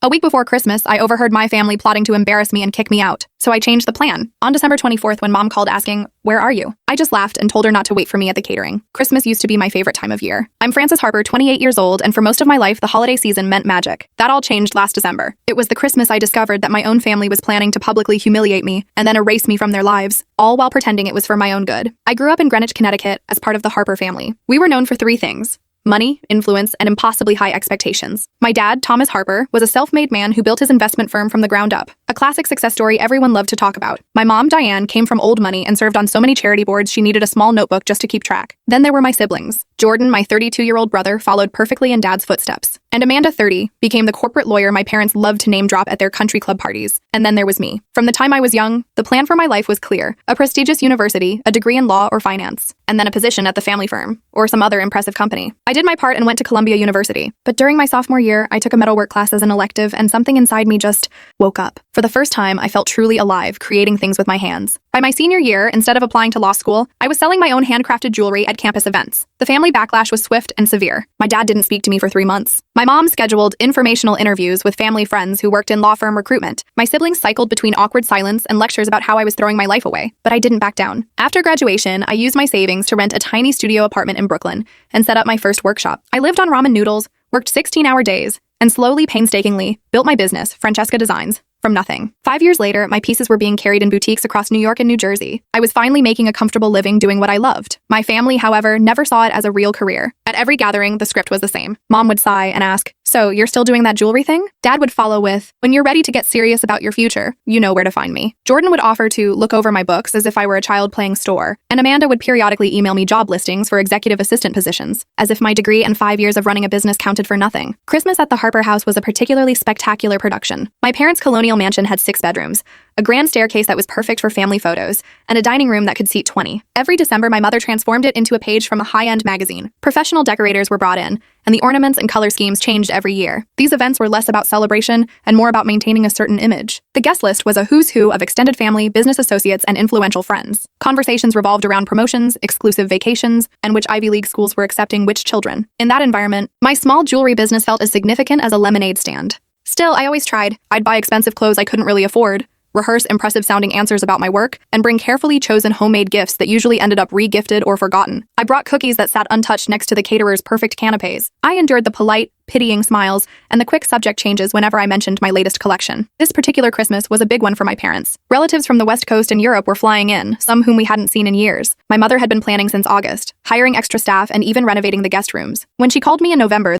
A week before Christmas, I overheard my family plotting to embarrass me and kick me out, so I changed the plan. On December 24th, when Mom called asking, "Where are you?" I just laughed and told her not to wait for me at the catering. Christmas used to be my favorite time of year. I'm Frances Harper, 28 years old, and for most of my life, the holiday season meant magic. That all changed last December. It was the Christmas I discovered that my own family was planning to publicly humiliate me and then erase me from their lives, all while pretending it was for my own good. I grew up in Greenwich, Connecticut, as part of the Harper family. We were known for three things: money, influence, and impossibly high expectations. My dad, Thomas Harper, was a self-made man who built his investment firm from the ground up, a classic success story everyone loved to talk about. My mom, Diane, came from old money and served on so many charity boards she needed a small notebook just to keep track. Then there were my siblings. Jordan, my 32-year-old brother, followed perfectly in Dad's footsteps. And Amanda, 30, became the corporate lawyer my parents loved to name drop at their country club parties. And then there was me. From the time I was young, the plan for my life was clear: a prestigious university, a degree in law or finance, and then a position at the family firm, or some other impressive company. I did my part and went to Columbia University. But during my sophomore year, I took a metalwork class as an elective, and something inside me just woke up. For the first time, I felt truly alive, creating things with my hands. By my senior year, instead of applying to law school, I was selling my own handcrafted jewelry at campus events. The family backlash was swift and severe. My dad didn't speak to me for 3 months. My mom scheduled informational interviews with family friends who worked in law firm recruitment. My siblings cycled between awkward silence and lectures about how I was throwing my life away, but I didn't back down. After graduation, I used my savings to rent a tiny studio apartment in Brooklyn and set up my first workshop. I lived on ramen noodles, worked 16-hour days, and slowly, painstakingly, built my business, Francesca Designs, from nothing. 5 years later, my pieces were being carried in boutiques across New York and New Jersey. I was finally making a comfortable living doing what I loved. My family, however, never saw it as a real career. At every gathering, the script was the same. Mom would sigh and ask, "So, you're still doing that jewelry thing?" Dad would follow with, "When you're ready to get serious about your future, you know where to find me." Jordan would offer to look over my books as if I were a child playing store, and Amanda would periodically email me job listings for executive assistant positions, as if my degree and 5 years of running a business counted for nothing. Christmas at the Harper house was a particularly spectacular production. My parents' colonial mansion had 6 bedrooms, a grand staircase that was perfect for family photos, and a dining room that could seat 20. Every December, my mother transformed it into a page from a high-end magazine. Professional decorators were brought in, and the ornaments and color schemes changed every year. These events were less about celebration and more about maintaining a certain image. The guest list was a who's who of extended family, business associates, and influential friends. Conversations revolved around promotions, exclusive vacations, and which Ivy League schools were accepting which children. In that environment, my small jewelry business felt as significant as a lemonade stand. Still, I always tried. I'd buy expensive clothes I couldn't really afford, rehearse impressive-sounding answers about my work, and bring carefully chosen homemade gifts that usually ended up re-gifted or forgotten. I brought cookies that sat untouched next to the caterer's perfect canapes. I endured the polite, pitying smiles and the quick subject changes whenever I mentioned my latest collection. This particular Christmas was a big one for my parents. Relatives from the West Coast and Europe were flying in, some whom we hadn't seen in years. My mother had been planning since August, hiring extra staff and even renovating the guest rooms. When she called me in November,